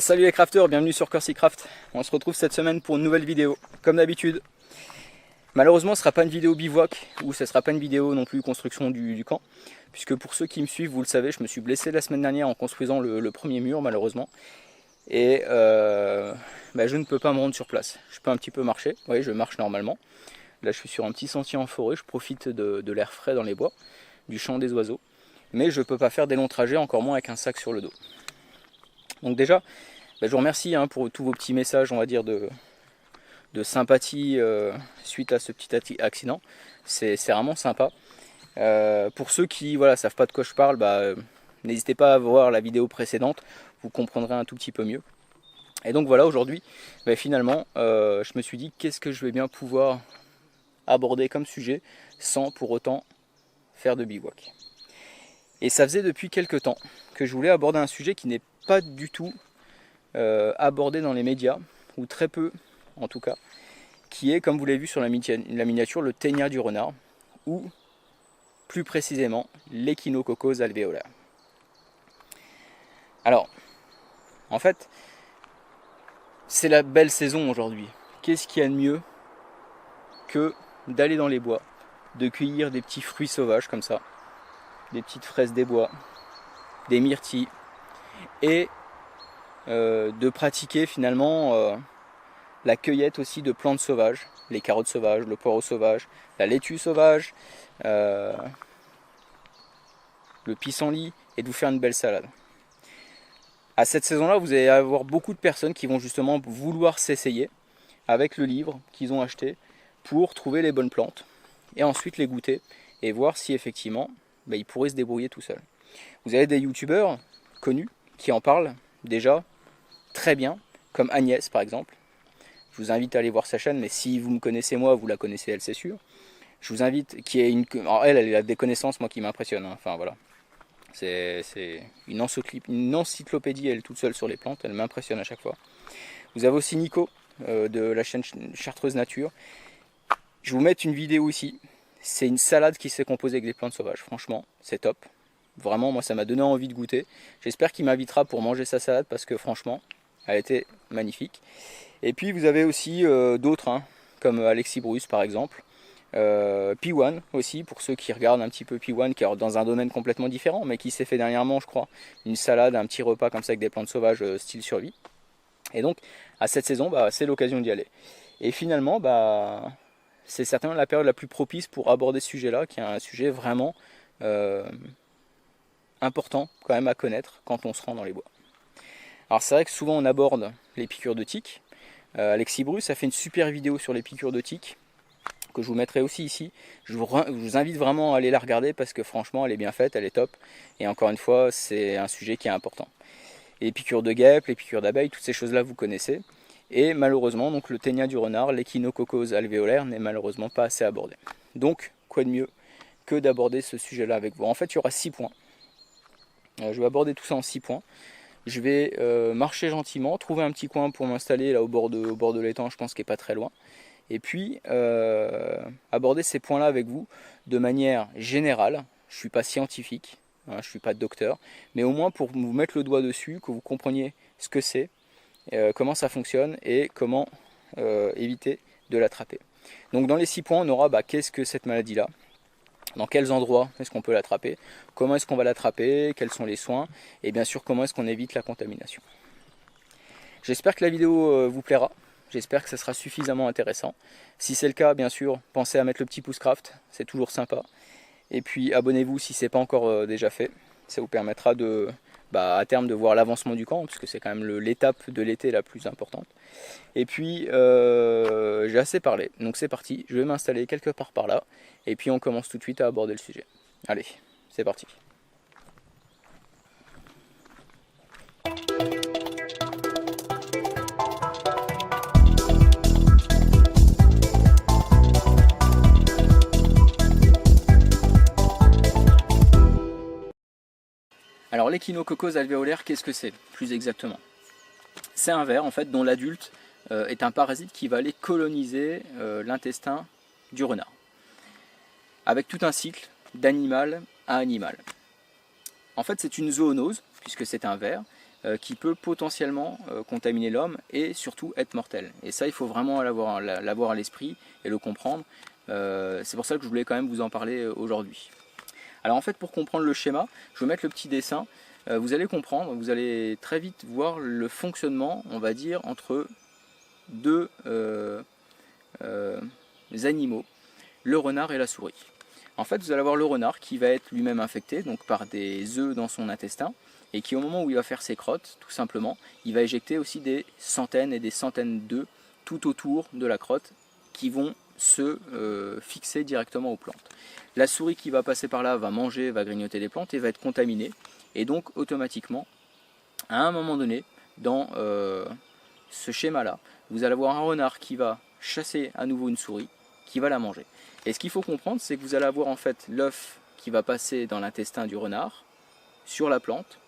Salut les crafters, bienvenue sur CorsiCraft. On se retrouve cette semaine pour une nouvelle vidéo, comme d'habitude. Malheureusement ce ne sera pas une vidéo bivouac, ou ce ne sera pas une vidéo non plus construction du camp, puisque pour ceux qui me suivent, vous le savez, je me suis blessé la semaine dernière en construisant le premier mur malheureusement. Et je ne peux pas me rendre sur place. Je peux un petit peu marcher, oui je marche normalement. Là je suis sur un petit sentier en forêt, je profite de l'air frais dans les bois, du chant des oiseaux. Mais je ne peux pas faire des longs trajets, encore moins avec un sac sur le dos. Donc déjà, je vous remercie pour tous vos petits messages, on va dire, de sympathie suite à ce petit accident. C'est vraiment sympa. Pour ceux qui ne savent pas de quoi je parle, n'hésitez pas à voir la vidéo précédente, vous comprendrez un tout petit peu mieux. Et donc voilà, aujourd'hui, finalement, je me suis dit qu'est-ce que je vais bien pouvoir aborder comme sujet sans pour autant faire de bivouac. Et ça faisait depuis quelques temps que je voulais aborder un sujet qui n'est pas du tout abordé dans les médias, ou très peu en tout cas, qui est, comme vous l'avez vu sur la miniature, le ténia du renard, ou plus précisément l'Echinococos alvéolaire. Alors, en fait, c'est la belle saison aujourd'hui. Qu'est-ce qu'il y a de mieux que d'aller dans les bois, de cueillir des petits fruits sauvages comme ça, des petites fraises des bois, des myrtilles, et de pratiquer finalement la cueillette aussi de plantes sauvages, les carottes sauvages, le poireau sauvage, la laitue sauvage, le pissenlit, et de vous faire une belle salade. À cette saison-là, vous allez avoir beaucoup de personnes qui vont justement vouloir s'essayer avec le livre qu'ils ont acheté pour trouver les bonnes plantes et ensuite les goûter et voir si effectivement ils pourraient se débrouiller tout seuls. Vous avez des youtubeurs connus qui en parlent déjà très bien, comme Agnès par exemple. Je vous invite à aller voir sa chaîne, mais si vous me connaissez moi, vous la connaissez elle, c'est sûr. Je vous invite, alors elle a des connaissances moi qui m'impressionnent, enfin voilà. C'est une encyclopédie elle toute seule sur les plantes, elle m'impressionne à chaque fois. Vous avez aussi Nico de la chaîne Chartreuse Nature. Je vais vous mettre une vidéo ici. C'est une salade qui s'est composée avec des plantes sauvages, franchement, c'est top. Vraiment, moi ça m'a donné envie de goûter. J'espère qu'il m'invitera pour manger sa salade parce que franchement, elle était magnifique. Et puis vous avez aussi d'autres, comme Alexis Bruce par exemple. P1 aussi, pour ceux qui regardent un petit peu P1, qui est dans un domaine complètement différent, mais qui s'est fait dernièrement, je crois, une salade, un petit repas comme ça avec des plantes sauvages style survie. Et donc, à cette saison, c'est l'occasion d'y aller. Et finalement, c'est certainement la période la plus propice pour aborder ce sujet-là, qui est un sujet vraiment important quand même à connaître quand on se rend dans les bois. Alors c'est vrai que souvent on aborde les piqûres de tiques. Alexis Bruce a fait une super vidéo sur les piqûres de tiques, que je vous mettrai aussi ici. Je vous invite vraiment à aller la regarder parce que franchement elle est bien faite, elle est top. Et encore une fois, c'est un sujet qui est important. Et les piqûres de guêpes, les piqûres d'abeilles, toutes ces choses-là vous connaissez. Et malheureusement, donc le ténia du renard, l'Echinococos alvéolaire, n'est malheureusement pas assez abordé. Donc, quoi de mieux que d'aborder ce sujet-là avec vous. En fait, il y aura 6 points. Je vais aborder tout ça en 6 points. Je vais marcher gentiment, trouver un petit coin pour m'installer là au bord de l'étang, je pense qu'il n'est pas très loin. Et puis aborder ces points-là avec vous de manière générale. Je ne suis pas scientifique, je ne suis pas docteur, mais au moins pour vous mettre le doigt dessus, que vous compreniez ce que c'est, comment ça fonctionne et comment éviter de l'attraper. Donc dans les 6 points, on aura qu'est-ce que cette maladie-là, dans quels endroits est-ce qu'on peut l'attraper, comment est-ce qu'on va l'attraper, quels sont les soins, et bien sûr comment est-ce qu'on évite la contamination. J'espère que la vidéo vous plaira, j'espère que ça sera suffisamment intéressant. Si c'est le cas, bien sûr, pensez à mettre le petit pouce craft, c'est toujours sympa. Et puis abonnez-vous si ce n'est pas encore déjà fait, ça vous permettra de, à terme de voir l'avancement du camp, puisque c'est quand même l'étape de l'été la plus importante. Et puis j'ai assez parlé, donc c'est parti, je vais m'installer quelque part par là, et puis on commence tout de suite à aborder le sujet. Allez, c'est parti. Alors l'Echinococos alvéolaire, qu'est-ce que c'est plus exactement? C'est un ver en fait dont l'adulte est un parasite qui va aller coloniser l'intestin du renard, avec tout un cycle d'animal à animal. En fait c'est une zoonose, puisque c'est un ver qui peut potentiellement contaminer l'homme et surtout être mortel. Et ça, il faut vraiment l'avoir à l'esprit et le comprendre. C'est pour ça que je voulais quand même vous en parler aujourd'hui. Alors en fait, pour comprendre le schéma, je vais mettre le petit dessin. Vous allez comprendre, vous allez très vite voir le fonctionnement, on va dire, entre deux animaux, le renard et la souris. En fait, vous allez avoir le renard qui va être lui-même infecté donc par des œufs dans son intestin et qui, au moment où il va faire ses crottes, tout simplement, il va éjecter aussi des centaines et des centaines d'œufs tout autour de la crotte qui vont se fixer directement aux plantes. La souris qui va passer par là va manger, va grignoter des plantes et va être contaminée. Et donc, automatiquement, à un moment donné, dans ce schéma-là, vous allez avoir un renard qui va chasser à nouveau une souris, qui va la manger. Et ce qu'il faut comprendre, c'est que vous allez avoir en fait l'œuf qui va passer dans l'intestin du renard, sur la plante,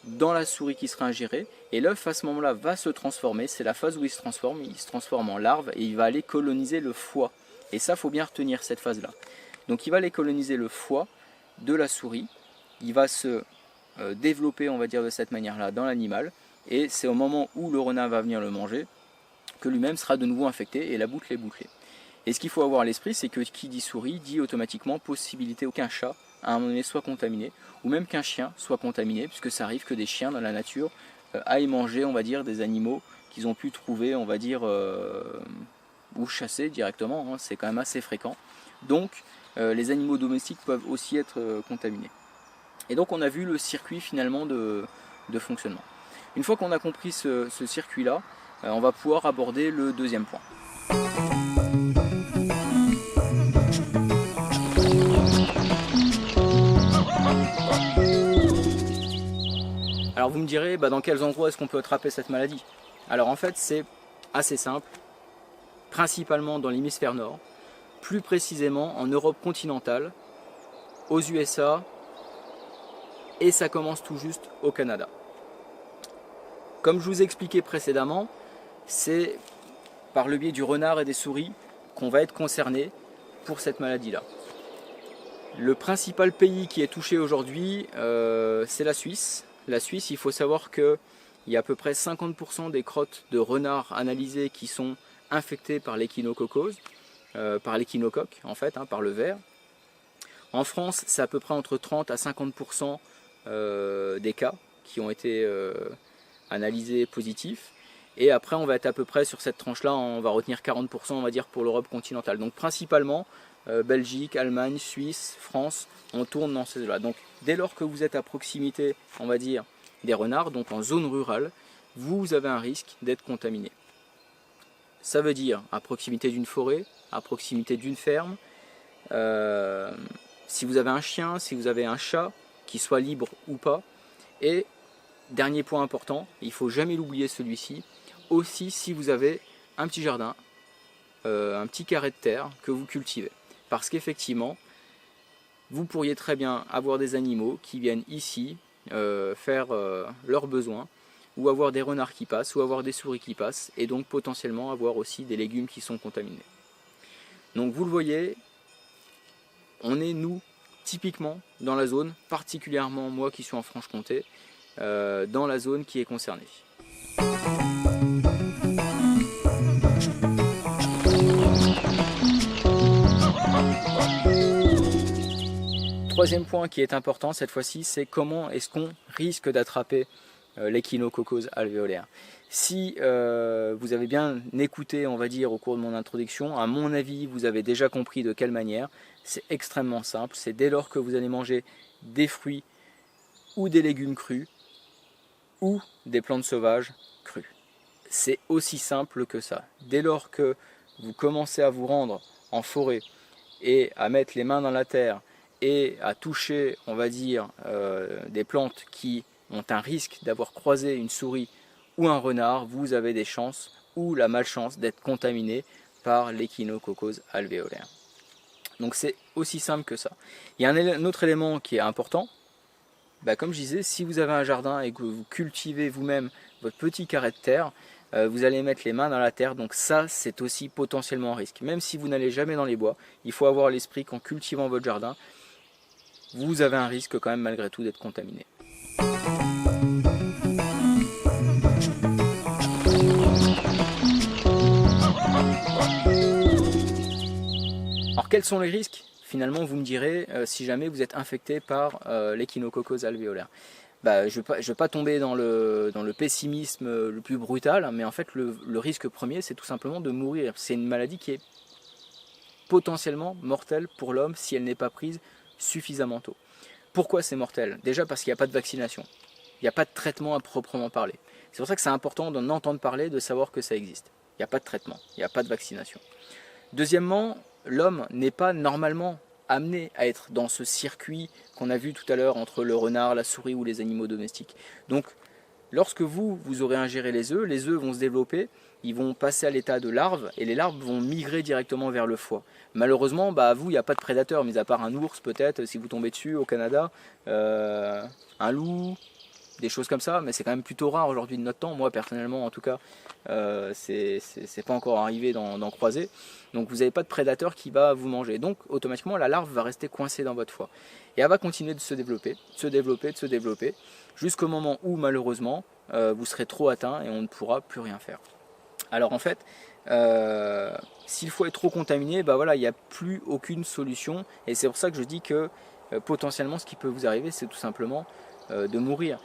dans la souris qui sera ingérée, et l'œuf à ce moment-là va se transformer, c'est la phase où il se transforme en larve et il va aller coloniser le foie. Et ça, il faut bien retenir cette phase-là. Donc il va aller coloniser le foie de la souris, il va se développer, on va dire de cette manière-là, dans l'animal, et c'est au moment où le renard va venir le manger que lui-même sera de nouveau infecté et la boucle est bouclée. Et ce qu'il faut avoir à l'esprit, c'est que qui dit souris dit automatiquement possibilité qu'un chat à un moment donné soit contaminé, ou même qu'un chien soit contaminé, puisque ça arrive que des chiens dans la nature aillent manger, on va dire, des animaux qu'ils ont pu trouver, on va dire, ou chasser directement, hein, c'est quand même assez fréquent. Donc les animaux domestiques peuvent aussi être contaminés. Et donc on a vu le circuit finalement de fonctionnement. Une fois qu'on a compris ce circuit-là, on va pouvoir aborder le deuxième point. Alors vous me direz, dans quels endroits est-ce qu'on peut attraper cette maladie? Alors en fait c'est assez simple, principalement dans l'hémisphère nord, plus précisément en Europe continentale, aux USA, et ça commence tout juste au Canada. Comme je vous ai expliqué précédemment, c'est par le biais du renard et des souris qu'on va être concerné pour cette maladie-là. Le principal pays qui est touché aujourd'hui, c'est la Suisse. La Suisse, il faut savoir qu'il y a à peu près 50% des crottes de renard analysées qui sont infectées par l'échinococose, par l'échinocoque en fait, par le ver. En France, c'est à peu près entre 30 à 50% des cas qui ont été analysés positifs. Et après, on va être à peu près sur cette tranche-là, on va retenir 40%, on va dire, pour l'Europe continentale. Donc principalement, Belgique, Allemagne, Suisse, France, on tourne dans ces zones-là. Donc dès lors que vous êtes à proximité, on va dire, des renards, donc en zone rurale, vous avez un risque d'être contaminé. Ça veut dire à proximité d'une forêt, à proximité d'une ferme, si vous avez un chien, si vous avez un chat, qu'il soit libre ou pas. Et dernier point important, il ne faut jamais l'oublier celui-ci, aussi si vous avez un petit jardin, un petit carré de terre que vous cultivez. Parce qu'effectivement, vous pourriez très bien avoir des animaux qui viennent ici faire leurs besoins, ou avoir des renards qui passent, ou avoir des souris qui passent, et donc potentiellement avoir aussi des légumes qui sont contaminés. Donc vous le voyez, on est nous typiquement dans la zone, particulièrement moi qui suis en Franche-Comté, dans la zone qui est concernée. Troisième point qui est important cette fois-ci, c'est comment est-ce qu'on risque d'attraper l'échinococose alvéolaire. Si vous avez bien écouté, on va dire, au cours de mon introduction, à mon avis, vous avez déjà compris de quelle manière. C'est extrêmement simple, c'est dès lors que vous allez manger des fruits ou des légumes crus ou des plantes sauvages crues. C'est aussi simple que ça. Dès lors que vous commencez à vous rendre en forêt et à mettre les mains dans la terre et à toucher, on va dire, des plantes qui ont un risque d'avoir croisé une souris ou un renard, vous avez des chances ou la malchance d'être contaminé par l'échinococose alvéolaire. Donc c'est aussi simple que ça. Il y a un autre élément qui est important. Comme je disais, si vous avez un jardin et que vous cultivez vous-même votre petit carré de terre, vous allez mettre les mains dans la terre, donc ça c'est aussi potentiellement un risque. Même si vous n'allez jamais dans les bois, il faut avoir à l'esprit qu'en cultivant votre jardin, vous avez un risque quand même malgré tout d'être contaminé. Alors quels sont les risques? Finalement vous me direz si jamais vous êtes infecté par l'échinococcose alvéolaire. Bah, je ne vais pas tomber dans le pessimisme le plus brutal, mais en fait le risque premier c'est tout simplement de mourir. C'est une maladie qui est potentiellement mortelle pour l'homme si elle n'est pas prise suffisamment tôt. Pourquoi c'est mortel? Déjà parce qu'il n'y a pas de vaccination, il n'y a pas de traitement à proprement parler. C'est pour ça que c'est important d'en entendre parler, de savoir que ça existe. Il n'y a pas de traitement, il n'y a pas de vaccination. Deuxièmement, l'homme n'est pas normalement amené à être dans ce circuit qu'on a vu tout à l'heure entre le renard, la souris ou les animaux domestiques. Donc lorsque vous aurez ingéré les œufs vont se développer, ils vont passer à l'état de larves et les larves vont migrer directement vers le foie. Malheureusement, vous, il n'y a pas de prédateurs, mis à part un ours peut-être, si vous tombez dessus au Canada, un loup, des choses comme ça, mais c'est quand même plutôt rare aujourd'hui de notre temps. Moi personnellement en tout cas, c'est pas encore arrivé d'en croiser. Donc vous n'avez pas de prédateur qui va vous manger. Donc automatiquement la larve va rester coincée dans votre foie. Et elle va continuer de se développer, de se développer, jusqu'au moment où malheureusement vous serez trop atteint et on ne pourra plus rien faire. Alors en fait, si le foie est trop contaminé, voilà, il n'y a plus aucune solution. Et c'est pour ça que je dis que potentiellement ce qui peut vous arriver, c'est tout simplement de mourir.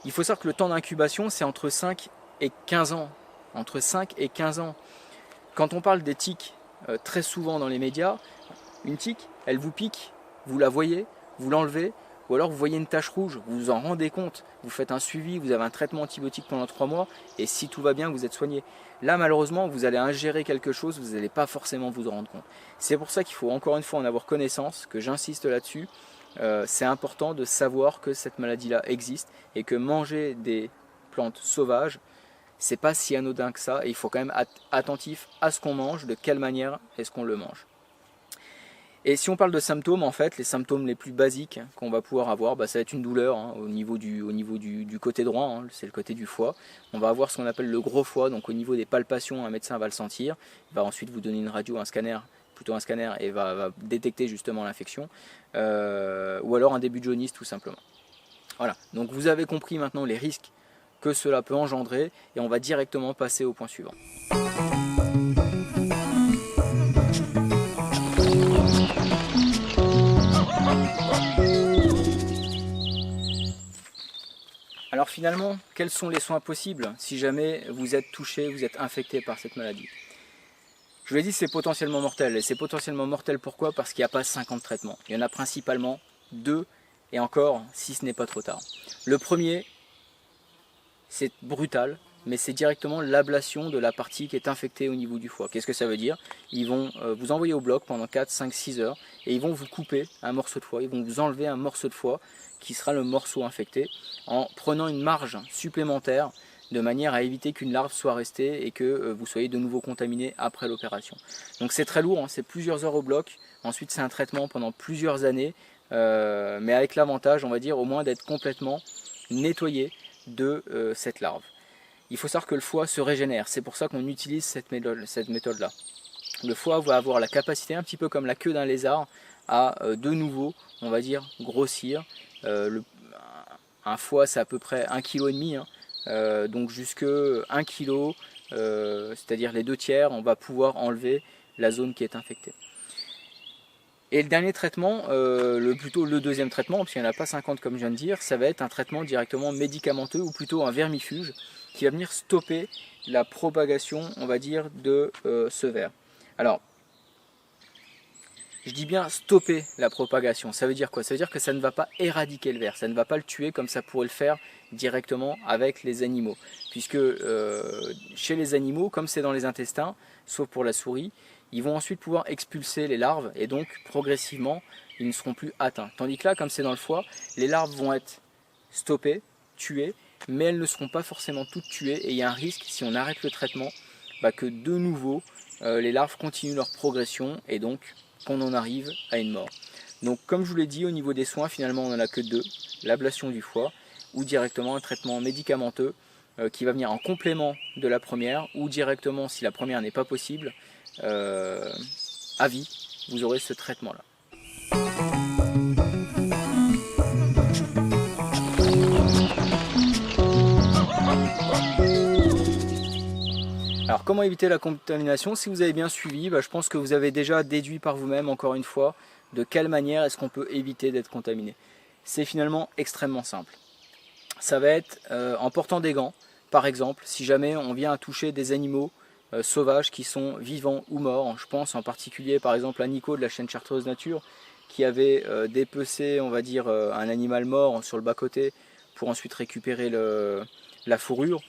Il faut savoir que le temps d'incubation, c'est entre 5 et 15 ans. Entre 5 et 15 ans. Quand on parle des tiques, très souvent dans les médias, une tique, elle vous pique, vous la voyez, vous l'enlevez, ou alors vous voyez une tache rouge, vous vous en rendez compte, vous faites un suivi, vous avez un traitement antibiotique pendant 3 mois, et si tout va bien, vous êtes soigné. Là, malheureusement, vous allez ingérer quelque chose, vous n'allez pas forcément vous en rendre compte. C'est pour ça qu'il faut encore une fois en avoir connaissance, que j'insiste là-dessus. C'est important de savoir que cette maladie-là existe et que manger des plantes sauvages, c'est pas si anodin que ça et il faut quand même être attentif à ce qu'on mange, de quelle manière est-ce qu'on le mange. Et si on parle de symptômes, en fait, les symptômes les plus basiques qu'on va pouvoir avoir, ça va être une douleur au niveau du côté droit, c'est le côté du foie. On va avoir ce qu'on appelle le gros foie, donc au niveau des palpations, un médecin va le sentir, il va ensuite vous donner une radio, un scanner, et va détecter justement l'infection, ou alors un début de jaunisse tout simplement. Voilà, donc vous avez compris maintenant les risques que cela peut engendrer et on va directement passer au point suivant. Alors finalement, quels sont les soins possibles si jamais vous êtes touché, vous êtes infecté par cette maladie? Je vous l'ai dit, c'est potentiellement mortel. Et c'est potentiellement mortel pourquoi? Parce qu'il n'y a pas 50 traitements. Il y en a principalement 2, et encore, si ce n'est pas trop tard. Le premier, c'est brutal, mais c'est directement l'ablation de la partie qui est infectée au niveau du foie. Qu'est-ce que ça veut dire? Ils vont vous envoyer au bloc pendant 4, 5, 6 heures, et ils vont vous couper un morceau de foie. Ils vont vous enlever un morceau de foie, qui sera le morceau infecté, en prenant une marge supplémentaire, de manière à éviter qu'une larve soit restée et que vous soyez de nouveau contaminé après l'opération. Donc c'est très lourd, c'est plusieurs heures au bloc, ensuite c'est un traitement pendant plusieurs années, mais avec l'avantage, on va dire, au moins d'être complètement nettoyé de cette larve. Il faut savoir que le foie se régénère, c'est pour ça qu'on utilise cette méthode-là. Le foie va avoir la capacité, un petit peu comme la queue d'un lézard, à de nouveau, on va dire, grossir. Un foie c'est à peu près 1,5 kg, donc jusque 1 kg, c'est-à-dire les 2/3, on va pouvoir enlever la zone qui est infectée. Et le dernier traitement, plutôt le deuxième traitement, parce qu'il n'y en a pas 50 comme je viens de dire, ça va être un traitement directement médicamenteux ou plutôt un vermifuge qui va venir stopper la propagation, on va dire, de ce ver. Alors, je dis bien stopper la propagation, ça veut dire quoi? Ça veut dire que ça ne va pas éradiquer le ver, ça ne va pas le tuer comme ça pourrait le faire directement avec les animaux. Puisque chez les animaux, comme c'est dans les intestins, sauf pour la souris, ils vont ensuite pouvoir expulser les larves et donc progressivement ils ne seront plus atteints. Tandis que là, comme c'est dans le foie, les larves vont être stoppées, tuées, mais elles ne seront pas forcément toutes tuées et il y a un risque, si on arrête le traitement, que de nouveau les larves continuent leur progression et donc qu'on en arrive à une mort. Donc comme je vous l'ai dit, au niveau des soins, finalement on n'en a que 2, l'ablation du foie ou directement un traitement médicamenteux qui va venir en complément de la première ou directement, si la première n'est pas possible, à vie, vous aurez ce traitement-là. Alors comment éviter la contamination? Si vous avez bien suivi, je pense que vous avez déjà déduit par vous-même, encore une fois, de quelle manière est-ce qu'on peut éviter d'être contaminé. C'est finalement extrêmement simple. Ça va être en portant des gants, par exemple, si jamais on vient à toucher des animaux sauvages qui sont vivants ou morts. Je pense en particulier par exemple à Nico de la chaîne Chartreuse Nature qui avait dépecé, on va dire, un animal mort sur le bas-côté pour ensuite récupérer la fourrure.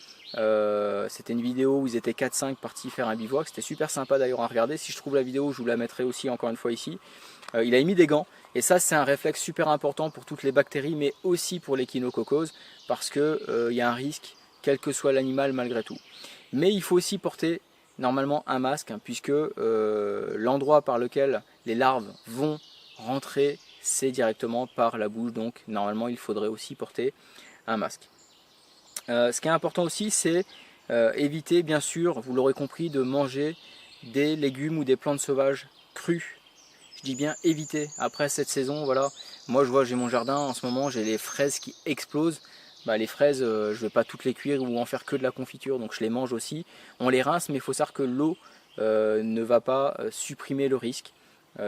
C'était une vidéo où ils étaient 4-5 partis faire un bivouac, c'était super sympa d'ailleurs à regarder. Si je trouve la vidéo, je vous la mettrai aussi encore une fois ici. Il a mis des gants et ça c'est un réflexe super important pour toutes les bactéries mais aussi pour l'échinococose parce que y a un risque quel que soit l'animal malgré tout. Mais il faut aussi porter normalement un masque puisque l'endroit par lequel les larves vont rentrer c'est directement par la bouche, donc normalement il faudrait aussi porter un masque. Ce qui est important aussi c'est éviter bien sûr, vous l'aurez compris, de manger des légumes ou des plantes sauvages crues. Je dis bien éviter. Après cette saison, voilà, moi je vois, j'ai mon jardin en ce moment, j'ai les fraises qui explosent. Les fraises, je ne vais pas toutes les cuire ou en faire que de la confiture, donc je les mange aussi. On les rince, mais il faut savoir que l'eau ne va pas supprimer le risque.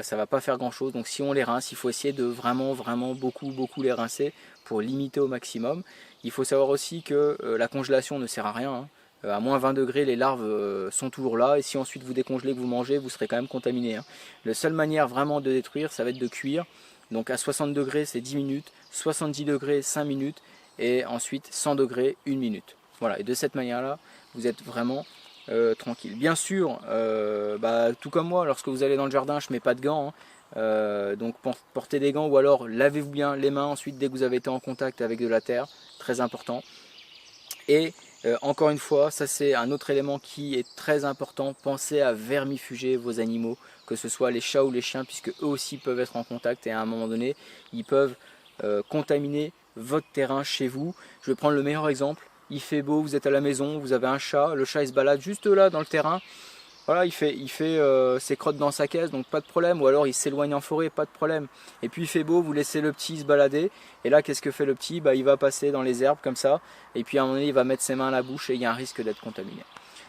Ça ne va pas faire grand chose, donc si on les rince, il faut essayer de vraiment beaucoup les rincer pour limiter au maximum. Il faut savoir aussi que la congélation ne sert à rien. À moins 20 degrés, les larves sont toujours là et si ensuite vous décongelez, que vous mangez, vous serez quand même contaminé. La seule manière vraiment de détruire, ça va être de cuire. Donc à 60 degrés, c'est 10 minutes, 70 degrés, 5 minutes et ensuite 100 degrés, 1 minute. Voilà, et de cette manière-là, vous êtes vraiment tranquille. Bien sûr, tout comme moi, lorsque vous allez dans le jardin, je ne mets pas de gants. Donc portez des gants ou alors lavez-vous bien les mains ensuite dès que vous avez été en contact avec de la terre, très important. Et encore une fois, ça c'est un autre élément qui est très important, pensez à vermifuger vos animaux, que ce soit les chats ou les chiens, puisque eux aussi peuvent être en contact et à un moment donné, ils peuvent contaminer votre terrain chez vous. Je vais prendre le meilleur exemple, il fait beau, vous êtes à la maison, vous avez un chat, le chat il se balade juste là dans le terrain. Voilà, il fait ses crottes dans sa caisse, donc pas de problème. Ou alors il s'éloigne en forêt, pas de problème. Et puis il fait beau, vous laissez le petit se balader. Et là, qu'est-ce que fait le petit? Il va passer dans les herbes comme ça. Et puis à un moment donné, il va mettre ses mains à la bouche et il y a un risque d'être contaminé.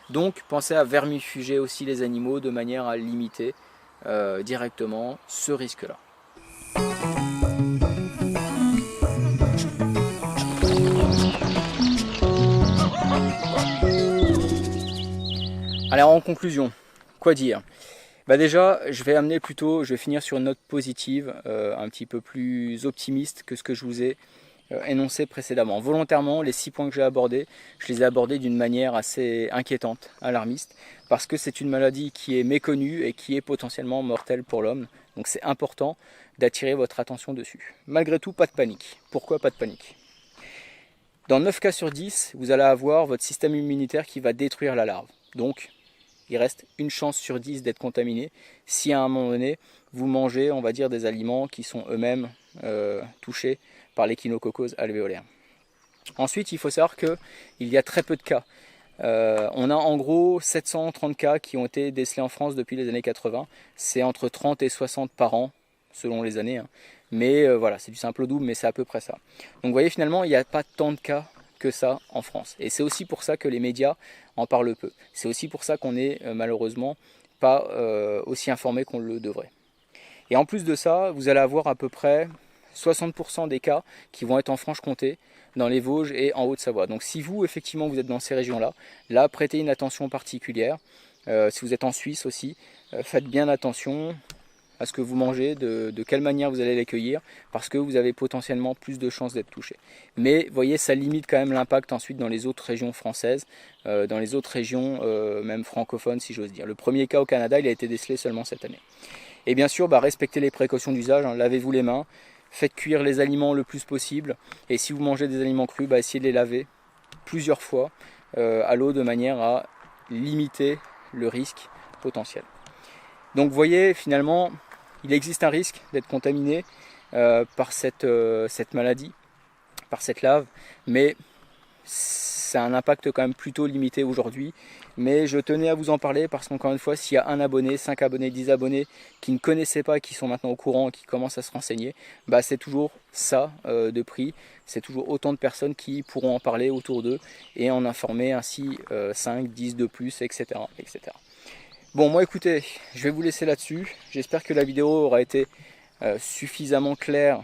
Donc pensez à vermifuger aussi les animaux de manière à limiter directement ce risque-là. Alors en conclusion, quoi dire? Déjà, je vais finir sur une note positive, un petit peu plus optimiste que ce que je vous ai énoncé précédemment. Volontairement, les 6 points que j'ai abordés, je les ai abordés d'une manière assez inquiétante, alarmiste, parce que c'est une maladie qui est méconnue et qui est potentiellement mortelle pour l'homme. Donc c'est important d'attirer votre attention dessus. Malgré tout, pas de panique. Pourquoi pas de panique? Dans 9 cas sur 10, vous allez avoir votre système immunitaire qui va détruire la larve. Donc, il reste une chance sur 10 d'être contaminé si à un moment donné vous mangez, on va dire, des aliments qui sont eux-mêmes touchés par l'échinococose alvéolaire. Ensuite, il faut savoir qu'il y a très peu de cas. On a en gros 730 cas qui ont été décelés en France depuis les années 80. C'est entre 30 et 60 par an, selon les années. Mais voilà, c'est du simple au double, mais c'est à peu près ça. Donc vous voyez, finalement, il n'y a pas tant de cas que ça en France. Et c'est aussi pour ça que les médias en parlent peu. C'est aussi pour ça qu'on n'est malheureusement pas aussi informé qu'on le devrait. Et en plus de ça, vous allez avoir à peu près 60% des cas qui vont être en Franche-Comté, dans les Vosges et en Haute-Savoie. Donc si vous, effectivement, vous êtes dans ces régions-là, là, prêtez une attention particulière. Si vous êtes en Suisse aussi, faites bien attention à ce que vous mangez, de quelle manière vous allez les cueillir, parce que vous avez potentiellement plus de chances d'être touché. Mais vous voyez, ça limite quand même l'impact ensuite dans les autres régions françaises, dans les autres régions même francophones si j'ose dire. Le premier cas au Canada, il a été décelé seulement cette année. Et bien sûr, respectez les précautions d'usage, lavez-vous les mains, faites cuire les aliments le plus possible, et si vous mangez des aliments crus, essayez de les laver plusieurs fois à l'eau de manière à limiter le risque potentiel. Donc vous voyez, finalement, il existe un risque d'être contaminé par cette maladie, par cette lave, mais c'est un impact quand même plutôt limité aujourd'hui. Mais je tenais à vous en parler parce qu'encore une fois, s'il y a un abonné, 5 abonnés, 10 abonnés qui ne connaissaient pas, qui sont maintenant au courant, qui commencent à se renseigner, bah c'est toujours ça de prix. C'est toujours autant de personnes qui pourront en parler autour d'eux et en informer ainsi 5, 10 de plus, etc., etc. Bon, moi écoutez, je vais vous laisser là-dessus. J'espère que la vidéo aura été suffisamment claire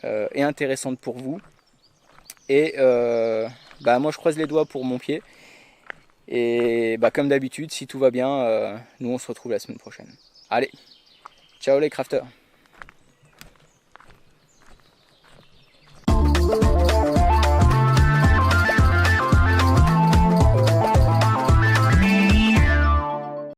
et intéressante pour vous. Et bah, moi je croise les doigts pour mon pied. Et bah, comme d'habitude, si tout va bien, nous on se retrouve la semaine prochaine. Allez, ciao les crafters!